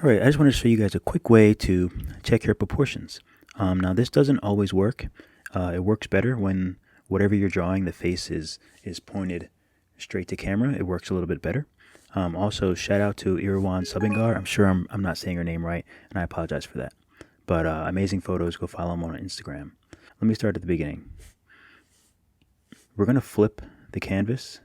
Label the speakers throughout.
Speaker 1: All right, I just wanted to show you guys a quick way to check your proportions. Now this doesn't always work. It works better when whatever you're drawing, the face is pointed straight to camera. It works a little bit better. Also, shout out to Irwan Subingar. I'm sure I'm not saying her name right, and I apologize for that. But amazing photos. Go follow him on Instagram. Let me start at the beginning. We're going to flip the canvas,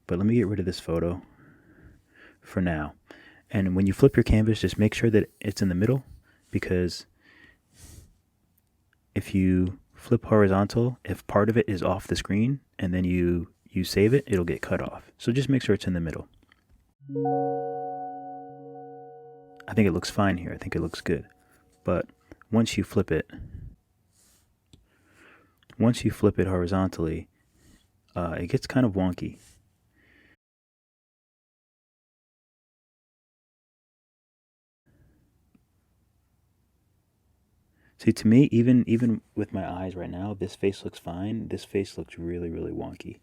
Speaker 1: but let me get rid of this photo for now. And when you flip your canvas, just make sure that it's in the middle, because if you flip horizontal, if part of it is off the screen and then you save it, it'll get cut off. So just make sure it's in the middle. I think it looks fine here. I think it looks good. But once you flip it horizontally, it gets kind of wonky. See, to me, even with my eyes right now, this face looks fine. This face looks really, really wonky.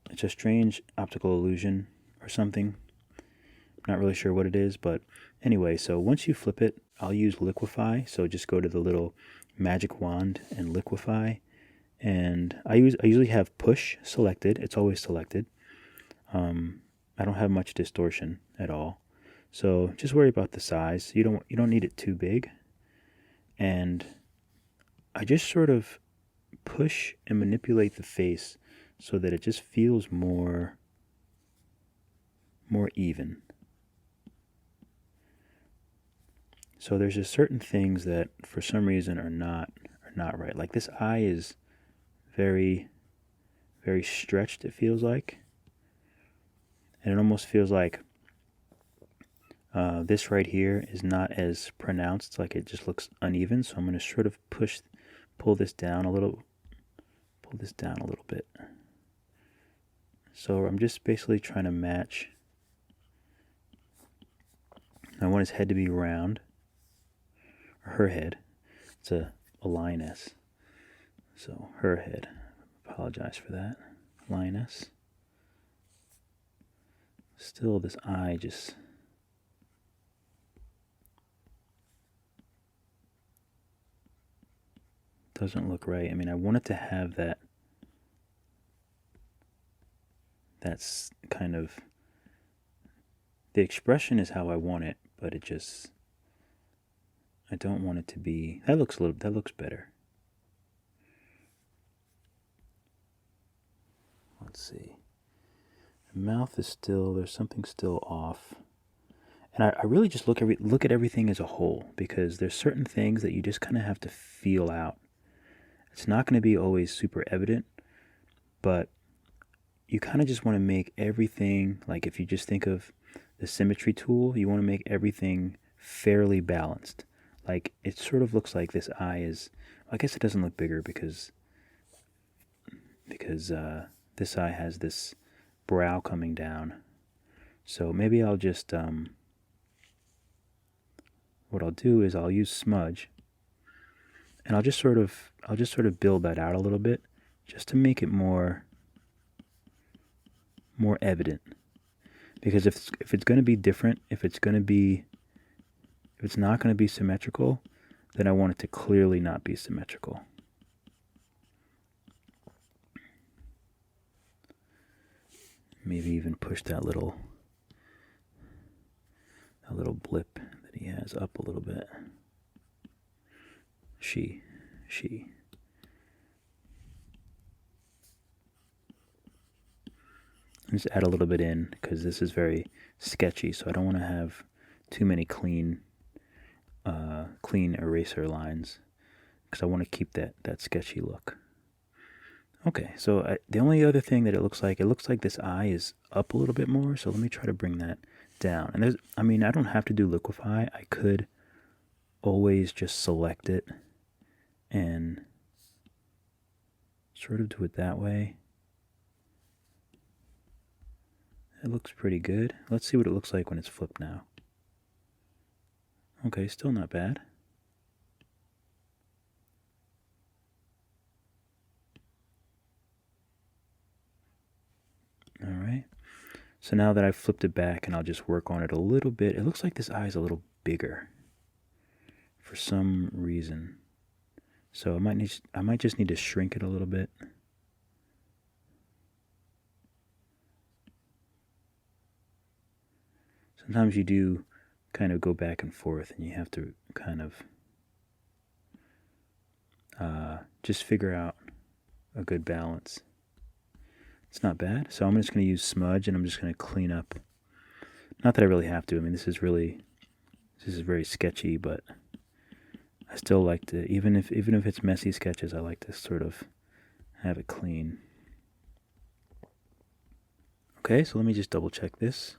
Speaker 1: It's a strange optical illusion or something. I'm not really sure what it is, but anyway, so once you flip it, I'll use liquify. So just go to the little magic wand and liquify. And I usually have push selected. It's always selected. I don't have much distortion at all. So just worry about the size. You don't need it too big. And I just sort of push and manipulate the face so that it just feels more even. So there's just certain things that for some reason are not right. Like this eye is very, very stretched, it feels like. And it almost feels like this right here is not as pronounced, like it just looks uneven. So I'm going to sort of pull this down a little bit. So I'm just basically trying to match. I want his head to be round, or her head. It's a lioness. So her head. Apologize for that. Lioness. Still, this eye just doesn't look right. I mean, I want it to have that's kind of, the expression is how I want it, but it just, I don't want it to be, that looks better. Let's see. The mouth is still, there's something still off. And I really just look at everything as a whole, because there's certain things that you just kind of have to feel out. It's not going to be always super evident, but you kind of just want to make everything, like if you just think of the symmetry tool, you want to make everything fairly balanced. Like it sort of looks like this eye is, I guess it doesn't look bigger because this eye has this brow coming down. So maybe I'll just, what I'll do is I'll use smudge, and I'll just sort of build that out a little bit, just to make it more evident. Because if it's going to be different, if it's not going to be symmetrical, then I want it to clearly not be symmetrical. Maybe even push that little blip that he has up a little bit. She. Just add a little bit in, because this is very sketchy, so I don't want to have too many clean eraser lines, because I want to keep that sketchy look. Okay, so the only other thing that it looks like this eye is up a little bit more, so let me try to bring that down. And I don't have to do liquify. I could always just select it and sort of do it that way. It looks pretty good. Let's see what it looks like when it's flipped now. Okay, still not bad. All right. So now that I've flipped it back, and I'll just work on it a little bit. It looks like this eye is a little bigger for some reason. So I might just need to shrink it a little bit. Sometimes you do kind of go back and forth, and you have to kind of just figure out a good balance. It's not bad. So I'm just going to use smudge, and I'm just going to clean up. Not that I really have to. I mean, this is very sketchy, but I still like to, even if it's messy sketches, I like to sort of have it clean. Okay, so let me just double check this.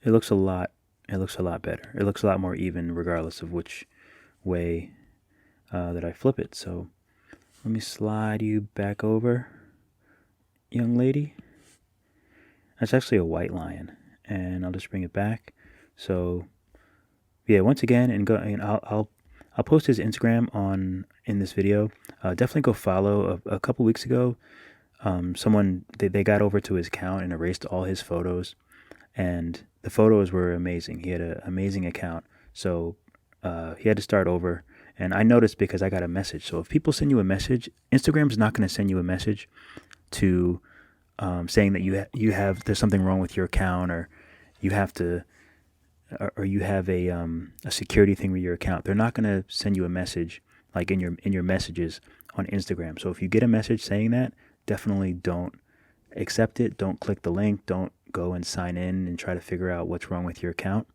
Speaker 1: It looks a lot better. It looks a lot more even regardless of which way that I flip it. So let me slide you back over, young lady. That's actually a white lion, and I'll just bring it back. So yeah, once again, and I'll post his Instagram in this video. Definitely go follow. A couple weeks ago, someone they got over to his account and erased all his photos, and the photos were amazing. He had an amazing account, so he had to start over. And I noticed because I got a message. So if people send you a message, Instagram's not going to send you a message to saying that there's something wrong with your account, or you have to, or you have a security thing with your account. They're not going to send you a message like in your messages on Instagram. So if you get a message saying that, definitely don't accept it. Don't click the link. Don't go and sign in and try to figure out what's wrong with your account.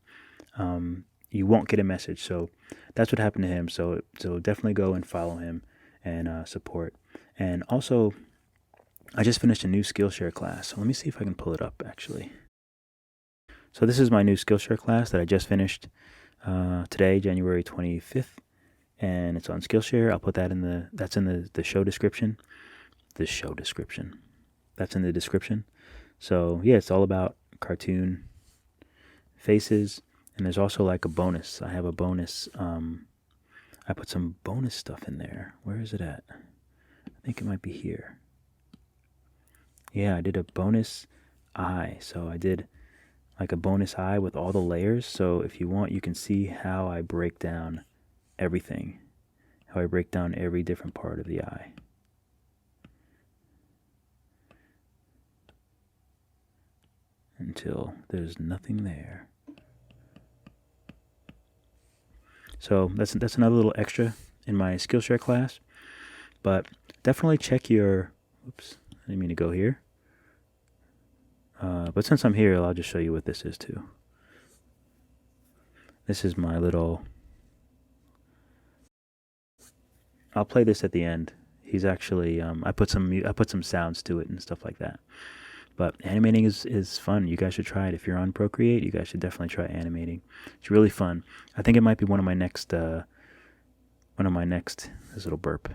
Speaker 1: You won't get a message. So that's what happened to him. So definitely go and follow him and support. And also, I just finished a new Skillshare class. So let me see if I can pull it up actually. So this is my new Skillshare class that I just finished today, January 25th. And it's on Skillshare. I'll put that that's in the show description. The show description. That's in the description. So yeah, it's all about cartoon faces. And there's also like a bonus. I have a bonus. I put some bonus stuff in there. Where is it at? I think it might be here. Yeah, I did a bonus eye. So I did like a bonus eye with all the layers. So if you want, you can see how I break down everything. How I break down every different part of the eye. Until there's nothing there. So that's another little extra in my Skillshare class. But definitely check your, oops, I didn't mean to go here. But since I'm here, I'll just show you what this is too. This is my little, I'll play this at the end. He's actually, I put some sounds to it and stuff like that. But animating is fun. You guys should try it. If you're on Procreate, you guys should definitely try animating. It's really fun. I think it might be one of my next, this little burp,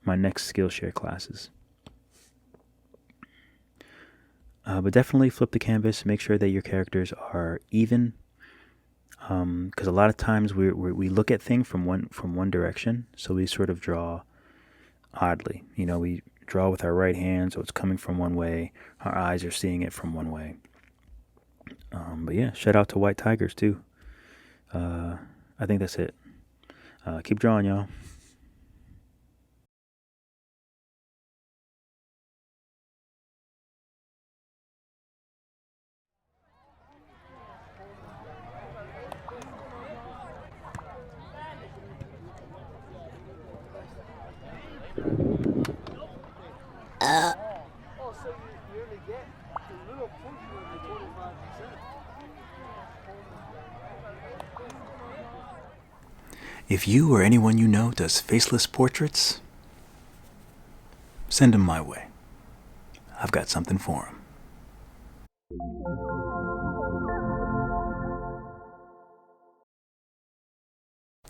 Speaker 1: my next Skillshare classes. But definitely flip the canvas. Make sure that your characters are even. Because a lot of times we look at things from one direction, so we sort of draw oddly. We draw with our right hand, so it's coming from one way. Our eyes are seeing it from one way. But yeah, shout out to White Tigers too. I think that's it. Keep drawing, y'all. If you or anyone you know does faceless portraits, send them my way. I've got something for them.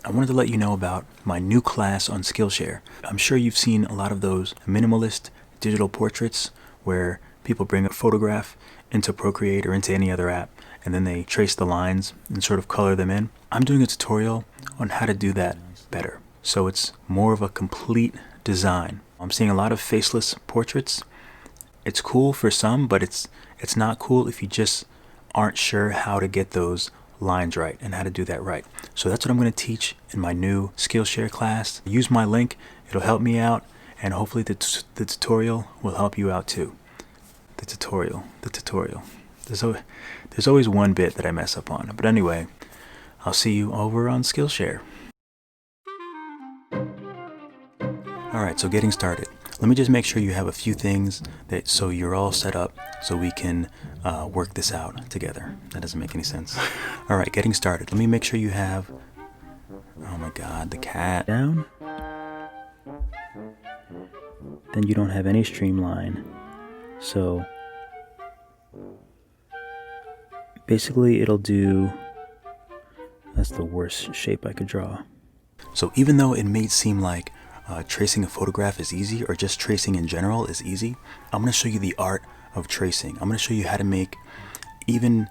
Speaker 1: I wanted to let you know about my new class on Skillshare. I'm sure you've seen a lot of those minimalist digital portraits where people bring a photograph into Procreate or into any other app, and then they trace the lines and sort of color them in. I'm doing a tutorial on how to do that better. So it's more of a complete design. I'm seeing a lot of faceless portraits. It's cool for some, but it's not cool if you just aren't sure how to get those lines right and how to do that right. So that's what I'm going to teach in my new Skillshare class. Use my link, it'll help me out, and hopefully the tutorial will help you out too. The tutorial. There's always one bit that I mess up on. But anyway, I'll see you over on Skillshare. Alright, so getting started. Let me just make sure you have a few things so you're all set up so we can work this out together. That doesn't make any sense. Alright, getting started. Let me make sure you have, oh my god, the cat down. Then you don't have any streamline. So basically it'll do, that's the worst shape I could draw. So even though it may seem like tracing a photograph is easy, or just tracing in general is easy, I'm going to show you the art of tracing. I'm going to show you how to make even,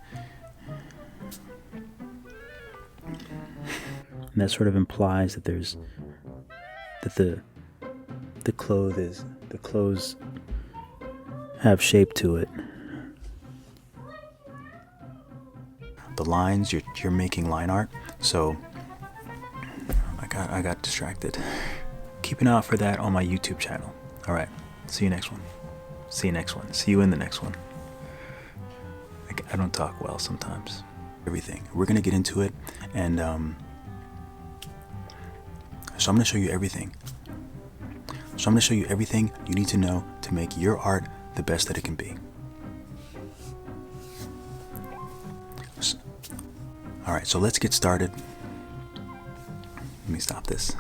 Speaker 1: and that sort of implies that the clothes have shape to it. The lines, you're making line art, so I got distracted. Keep an eye out for that on my YouTube channel. Alright, see you next one. See you next one. See you in the next one. I don't talk well sometimes. Everything. We're gonna get into it, and so I'm gonna show you everything. So I'm gonna show you everything you need to know to make your art the best that it can be. Alright, so let's get started. Let me stop this.